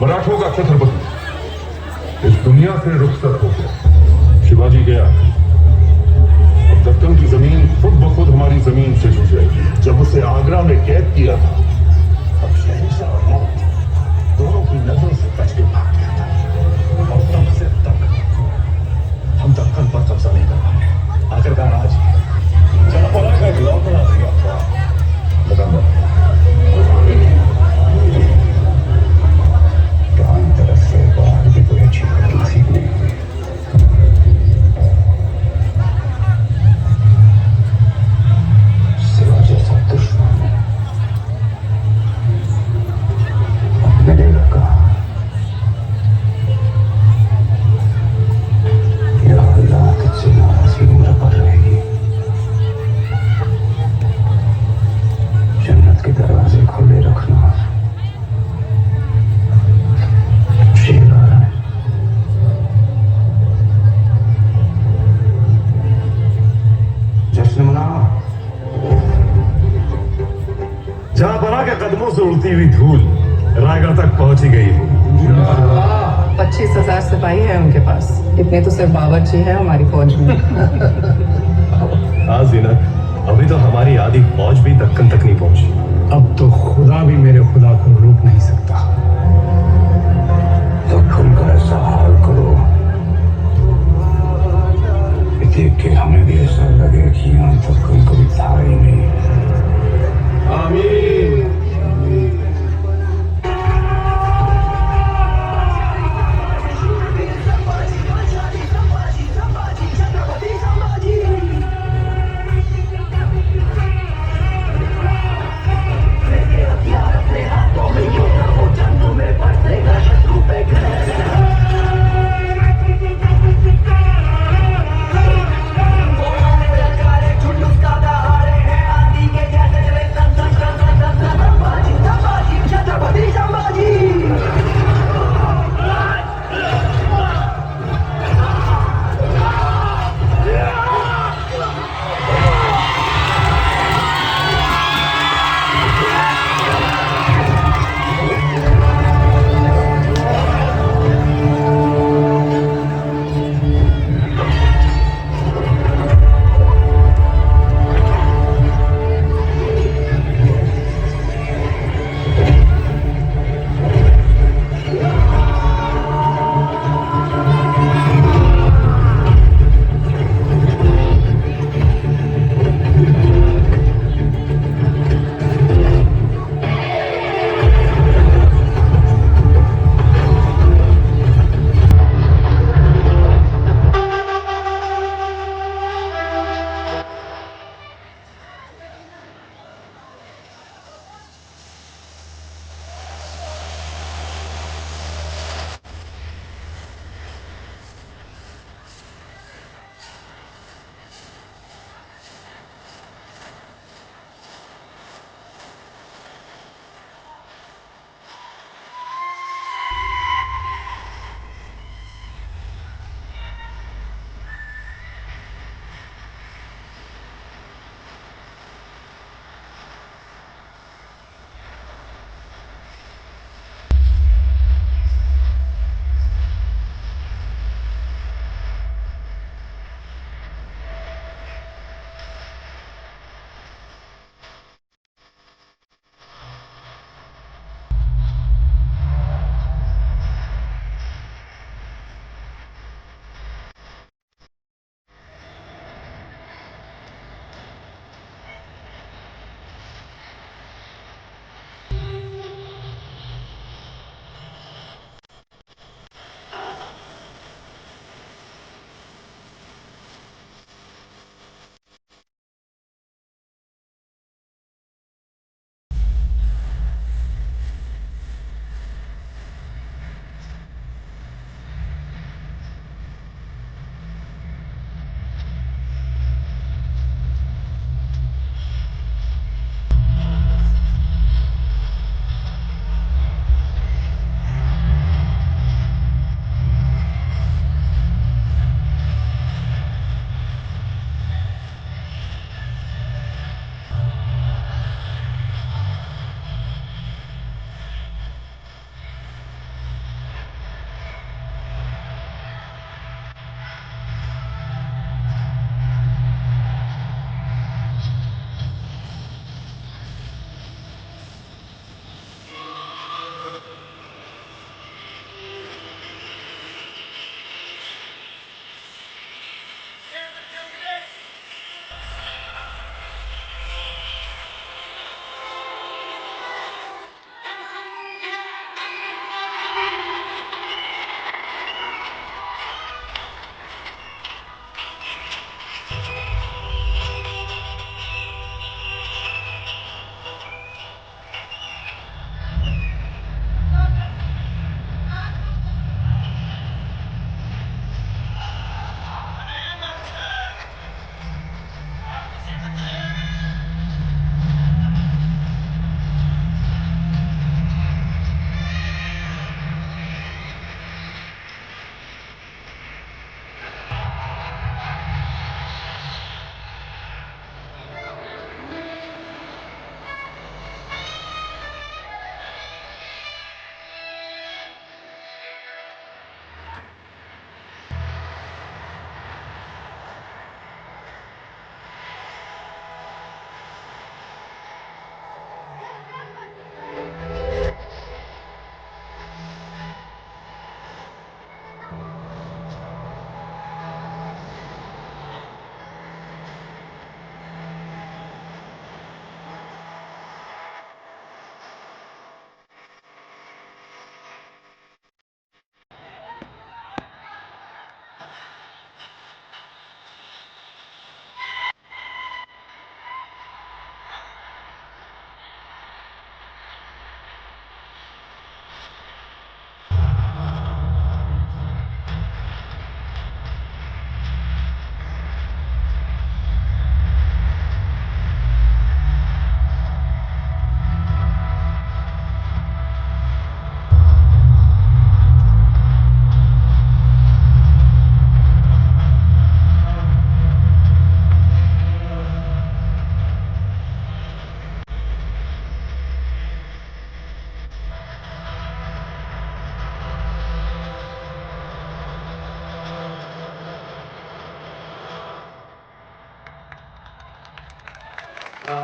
मराठों का छत्रपति इस दुनिया से रुखसत हो गया। शिवाजी गया, अब दक्कन की जमीन खुद ब खुद हमारी जमीन से जुड़ जाएगी। जब उसे आगरा में कैद किया था, अब शहंशाह और मौत दोनों की नजरों से बच के भाग गया था। और तब से अब तक हम दक्कन पर कब्जा नहीं कर पाए। आखिरकार आज जनाबोला का एक लौटना दिया था। तरफ से बाहर की कोई अच्छी खबर नसीब नहीं हुई। सिवा जैसा दुश्मन अब मिलेगा कहाँ? या अल्लाह तुझसे नाराजगी उम्र पर रहेगी। जन्नत के दरवाजे खुले रखना। जहां बना के कदमों से उड़ती हुई धूल रायगढ़ तक पहुंच ही गई हो। 25,000 सिपाही है उनके पास, इतने तो सिर्फ बावर्ची है हमारी फौज में। हाँ जीनत, अभी तो हमारी आधी फौज भी दक्कन तक नहीं पहुंची। अब तो खुदा भी मेरे खुदा को रोक नहीं सकता। दक्कन का ऐसा हाल करो कि देख के हमें भी ऐसा लगे कि यहाँ दक्कन कभी था ही नहीं। आमीन।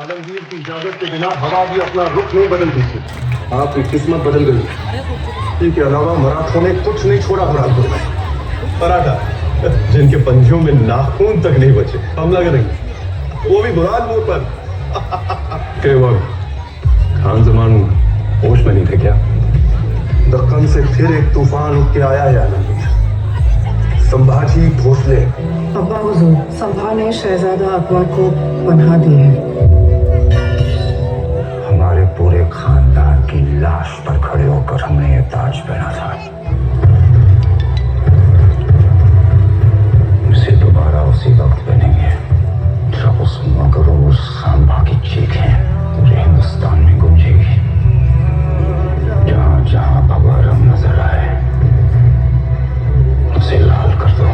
आलमगीर की इजाजत के बिना हवा भी अपना रुख नहीं बदलती थी। आपकी किस्मत बदल गई। इसके अलावा मराठों ने कुछ नहीं छोड़ा बुरहानपुर में। मराठा जिनके पंजों में नाखून तक नहीं बचे हमला करेंगे, वो भी बुरहानपुर पर। के वक्त खान जमान होश में नहीं थे क्या? दक्कन से फिर एक तूफान उठ के आया है आलमगीर। संभाजी भोसले अब्बा हुजूर, संभा ने शहजादा अकबर को पनाह दी है। हमारे पूरे खानदान की लाश पर खड़े होकर हमने ये ताज पहना था। इसे दोबारा उसी वक्त पहनेंगे जब उस मगरूर सांबा की चीखें पूरे हिंदुस्तान में गूंजेगी। जहां जहां भगवा रंग नजर आए उसे लाल कर दो।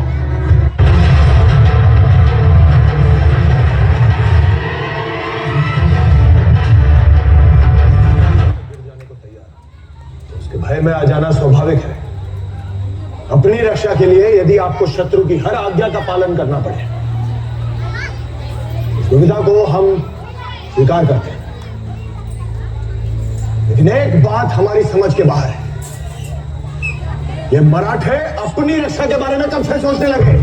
उसके भय में आ जाना स्वाभाविक है। अपनी रक्षा के लिए यदि आपको शत्रु की हर आज्ञा का पालन करना पड़े, इस दुविधा को हम स्वीकार करते हैं। लेकिन एक बात हमारी समझ के बाहर है। ये मराठे अपनी रक्षा के बारे में कब से सोचने लगे?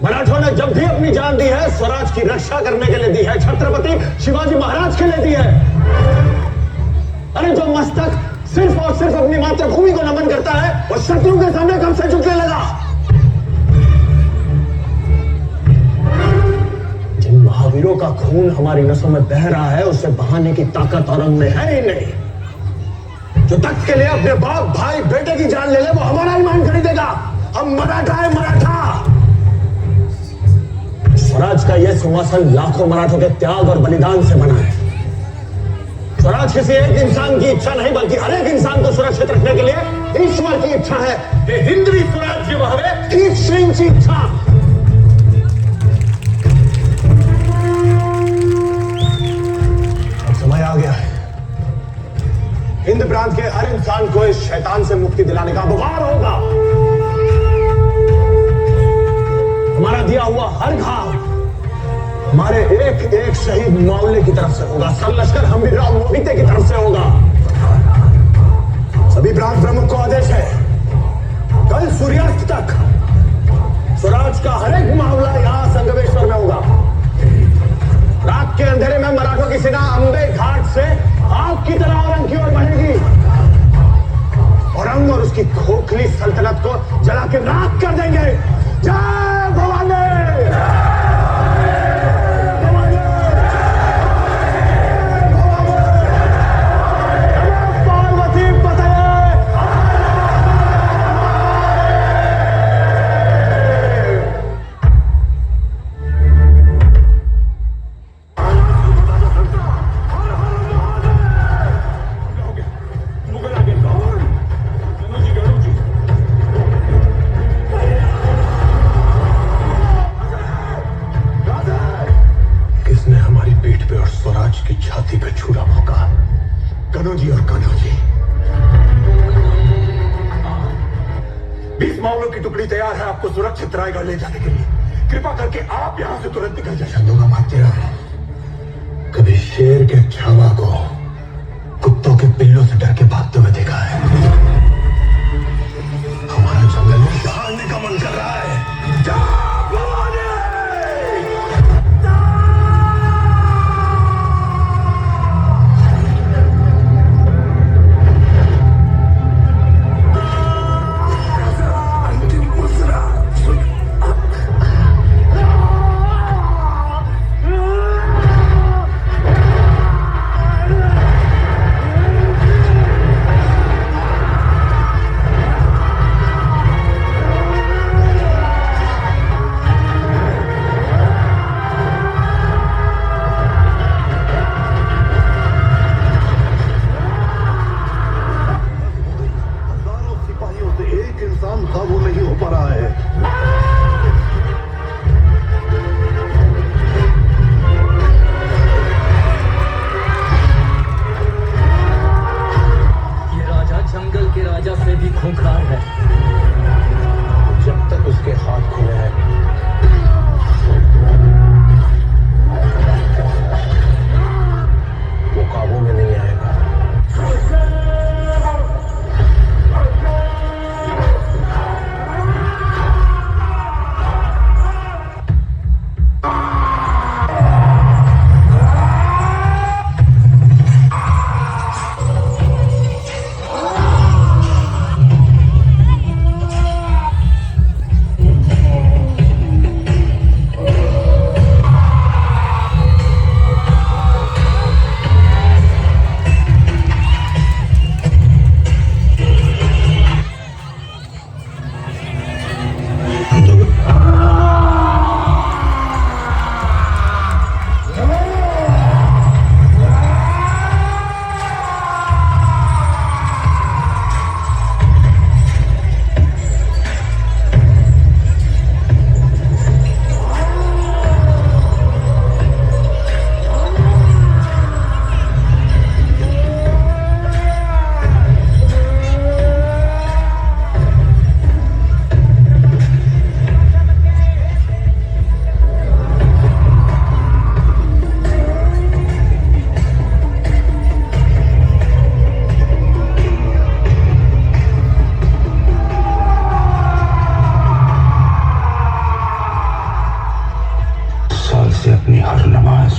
मराठों ने जब भी अपनी जान दी है स्वराज की रक्षा करने के लिए दी है, छत्रपति शिवाजी महाराज के लिए दी है। अरे जो मस्तक सिर्फ और सिर्फ अपनी मातृभूमि को नमन करता है वो शत्रु के सामने कब से झुकने लगा? जिन महावीरों का खून हमारी नसों में बह रहा है उसे बहाने की ताकत औरंग में है ही नहीं। जो तख्त के लिए अपने बाप भाई बेटे की जान ले ले वो हमारा ईमान खरीदेगा। हम मराठा है, मराठा। स्वराज का यह सिंहासन लाखों मराठों के त्याग और बलिदान से बना है। स्वराज किसी एक इंसान की इच्छा नहीं बल्कि हर एक इंसान को सुरक्षित रखने के लिए ईश्वर की इच्छा है। ये हिंदवी स्वराज्य वहावे ठीक सिंह की इच्छा। अब समय आ गया है। हिंद प्रांत के हर इंसान को इस शैतान से मुक्ति दिलाने का बुखार होगा। हमारा दिया हुआ हर घाव हमारे एक एक शहीद मावले की तरफ से होगा। सरलश्कर हम्बीरराव मोहिते की तरफ से होगा। सभी प्रांत प्रमुख को आदेश है, कल सूर्यास्त तक स्वराज का हर एक मामला यहां संगमेश्वर में होगा। रात के अंधेरे में मराठों की सेना अंबे घाट से आग की तरह औरंग की ओर बढ़ेगी। औरंग और उसकी खोखली सल्तनत को जला के राख कर देंगे। जय भवानी! कन्हौजी और कन्हौजी 20 मावलों की टुकड़ी तैयार है आपको सुरक्षित रायगढ़ ले जाने के लिए। कृपा करके आप यहां से तुरंत निकल जाए। चंदोगा मानते रहो, कभी शेर के छावा को कुत्तों के पिल्लों से डर के भागते हुए देखा है। हमारा जंगल में भागने का मन कर रहा है।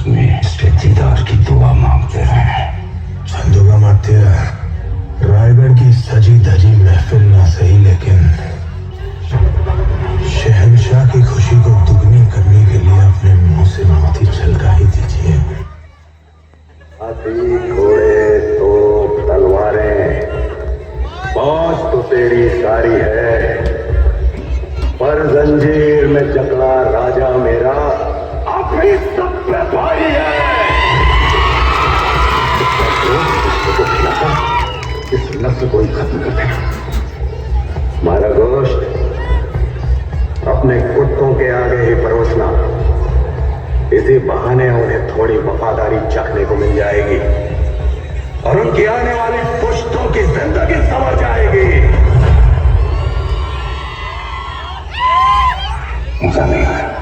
में इसके दीदार की दुआ मांगते हैं। छंदोगामात्य, रायगढ़ की सजी धजी महफिल ना सही, लेकिन शहंशाह की खुशी को दुगनी करने के लिए अपने मुंह से मोती छलका ही दीजिए। हाथी, घोड़े, तोप, तलवारें, फौज तो तेरी सारी है, पर जंजीर में जकड़ा राजा मेरा अपनी सब पे भारी है। इस नस्ल को ही खत्म कर देना। हमारा गोश्त अपने कुत्तों के आगे ही परोसना। इसी बहाने उन्हें थोड़ी वफादारी चखने को मिल जाएगी और उनकी आने वाली पुश्तों की जिंदगी संवर जाएगी। मजा नहीं आया।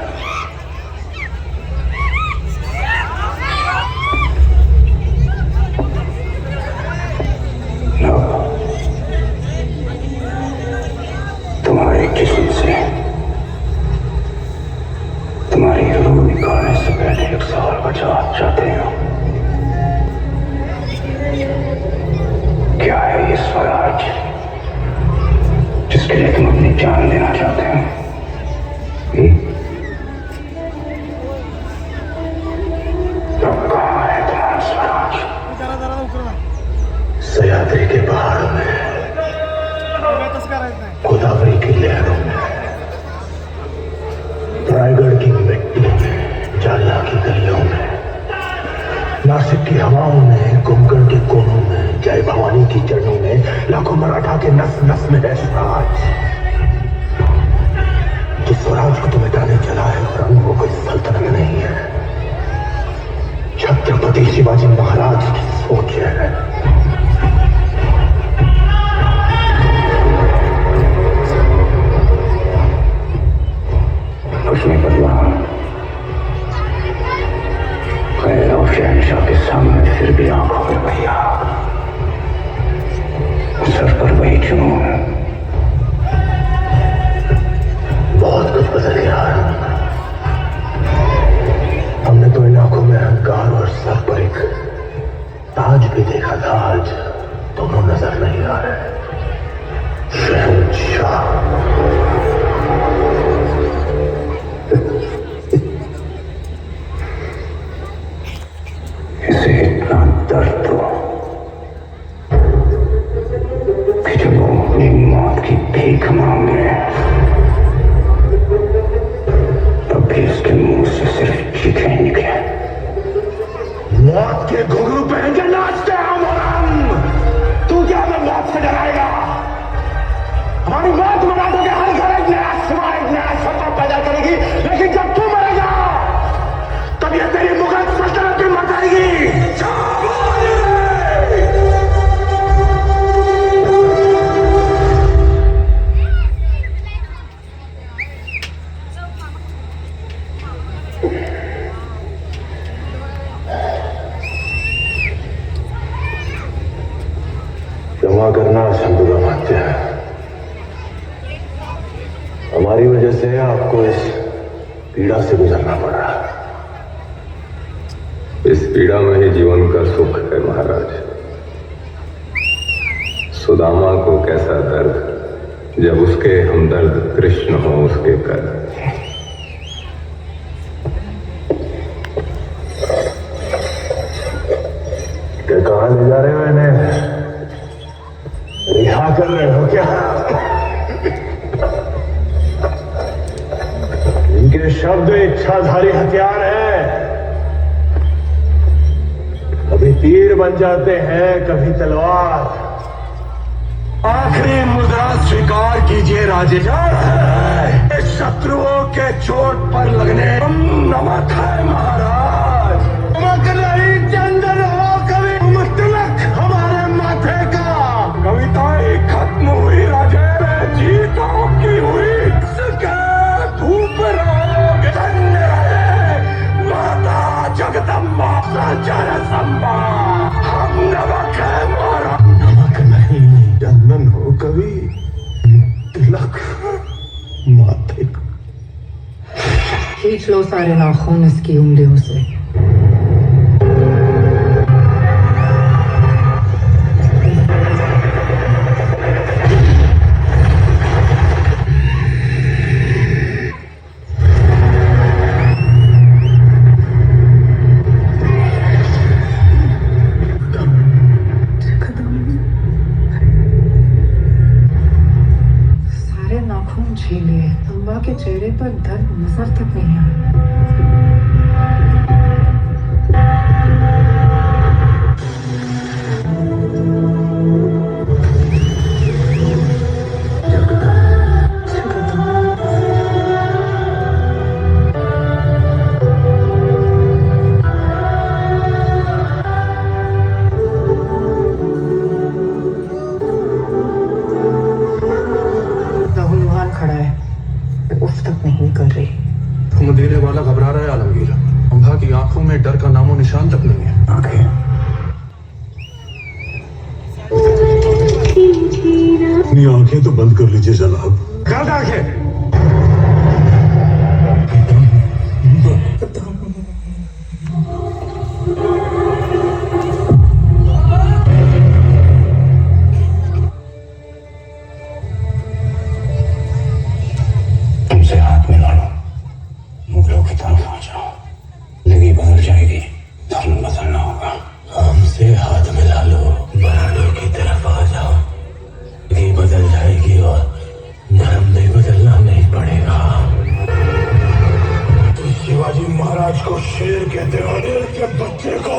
तुम्हारे किस्म से तुम्हारी रूह निकालने से पहले एक सवाल का जवाब चाहते हो। क्या है ये स्वराज जिसके लिए तुम अपनी जान देना चाहते हो? तब कहाँ है तुम्हारा स्वराज? सह्याद्री के पहाड़ों में, गोदावरी की लहरों में, रायगढ़ की मिट्टी में, जालिया की गलियों में, नासिक की हवाओं में, कुंभकर्ण के कोनों में, जय भवानी की चरणों में, लाखों मराठा के नस नस में है स्वराज। जिस स्वराज को तुम मिटाने चला है खुरम, वो कोई सल्तनत नहीं है, छत्रपति शिवाजी महाराज की सोच है। उसने बदला खैर और शहंशाह के सामने फिर भी आंखों में वही आग, सर पर वही जुनून। बहुत कुछ बदल गया है। हमने तो इन आंखों में अहंकार और सर पर एक ताज भी देखा था, आज दोनों नजर नहीं आ रहे। शहंशाह इसे इतना दर्द हो कि जब वो अपनी मौत की भीख मांगे तब भी इसके मुंह से सिर्फ चीखें ही निकले। मौत के घुंघरू पहन के नाचते हैं हम। तू क्या हमें मौत से डराएगा? हमारी मौत मराठों के हर घर एक नया सिवा, एक नया सत्ता पैदा करेगी, लेकिन जब तू मरेगा तब ये तेरी मुगल सल्तनत भी मर जाएगी। क्षमा करना छंदोगामात्य, हमारी वजह से आपको इस पीड़ा से गुजरना पड़ रहा। इस पीड़ा में ही जीवन का सुख है महाराज। सुदामा को कैसा दर्द जब उसके हमदर्द कृष्ण हो उसके कर। क्या कहां ले जा रहे हो इन्हें? रिहा कर रहे हो क्या? इनके शब्द इच्छाधारी हथियार हैं, कभी तीर बन जाते हैं, कभी तलवार। आखिरी मुद्रा स्वीकार कीजिए राजे। शत्रुओं के चोट पर लगने नमक है महाराज, नमक नहीं चंदन हो कभी तिलक हमारे माथे का। कविताएं खत्म हुई राजे, जीत आपकी हुई। धूप रहोगे धन्य रहे माता जगदम्बा जन संबा। हम नमक है मारा, नमक नहीं चंदन हो कभी तिलक माथे। खींच लो सारे नाखून इसकी उंगलियों से। पर दर्द नजर तक नहीं आया। राहुल वहां खड़ा है, उफ तक नहीं निकल रही। तुम देने वाला घबरा रहा है आलमगीर। अंधा की आंखों में डर का नामो निशान तक नहीं है। अपनी आंखें तो बंद कर लीजिए जनाब। कर आंखें। तुमसे हाथ मिला लो, मुगलों की तरफ आ जाओ। जिंदगी बदल जाएगी, धर्म बदलना होगा। हमसे हाथ मिला लो, बराडों की तरफ आ जाओ। जिंदगी बदल जाएगी और धर्म भी बदलना नहीं पड़ेगा। तो शिवाजी महाराज को शेर कहते हो, के बच्चे को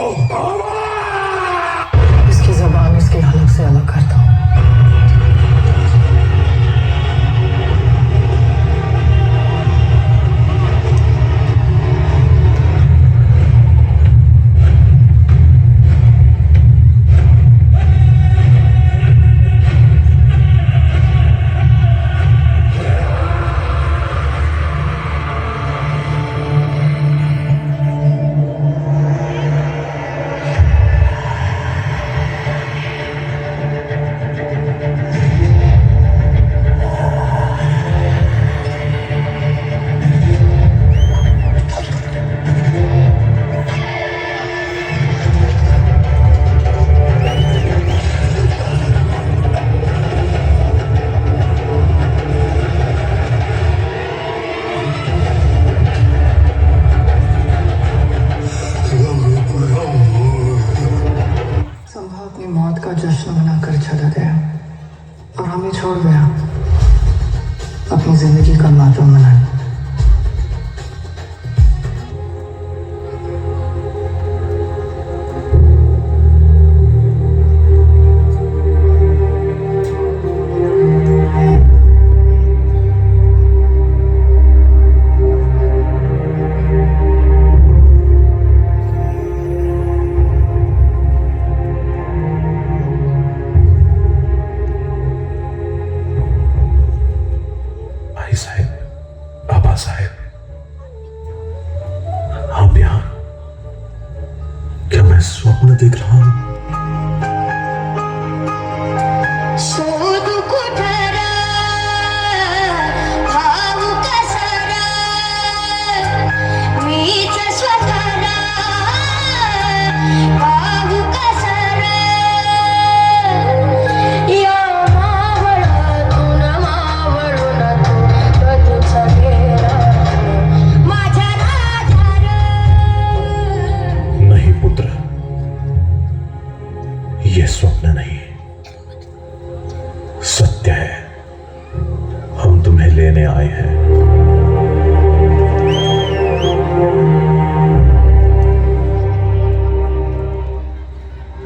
इसकी जबान इसके हलक से अलग करता हूँ। अपनी मौत का जश्न मनाकर चला गया और हमें छोड़ गया अपनी जिंदगी का मातम मनाने। साहब, बाबा साहब, आप यहाँ? क्या मैं स्वप्न देख रहा हूँ? ये स्वप्न नहीं, सत्य है। हम तुम्हें लेने आए हैं।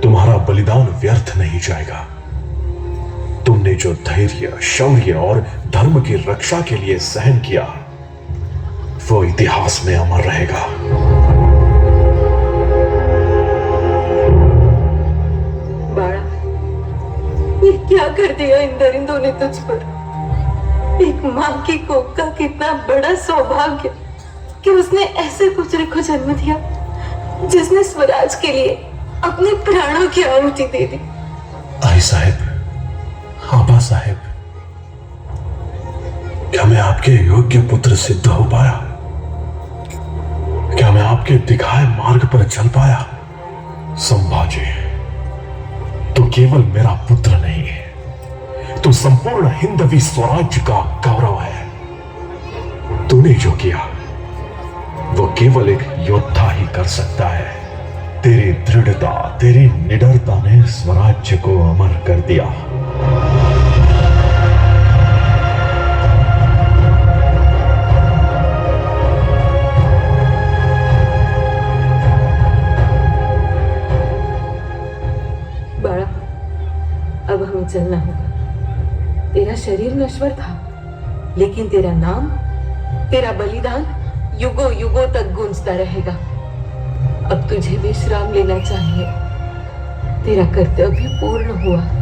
तुम्हारा बलिदान व्यर्थ नहीं जाएगा। तुमने जो धैर्य, शौर्य और धर्म की रक्षा के लिए सहन किया, वो इतिहास में अमर रहेगा। क्या कर दिया इन दरिंदों ने तुझ पर? एक माँ की कोख का कितना बड़ा सौभाग्य कि उसने ऐसे पुत्र को जन्म दिया जिसने स्वराज के लिए अपने प्राणों की आहुति दे दी। आई साहब, आबा साहब, क्या मैं आपके योग्य पुत्र सिद्ध हो पाया? क्या मैं आपके दिखाए मार्ग पर चल पाया? संभाजी, तू केवल मेरा पुत्र नहीं है, तू संपूर्ण हिंदवी स्वराज्य का गौरव है। तूने जो किया वो केवल एक योद्धा ही कर सकता है। तेरी दृढ़ता, तेरी निडरता ने स्वराज्य को अमर कर दिया। चलना होगा। तेरा शरीर नश्वर था, लेकिन तेरा नाम, तेरा बलिदान युगों युगों तक गूंजता रहेगा। अब तुझे विश्राम लेना चाहिए। तेरा कर्तव्य पूर्ण हुआ।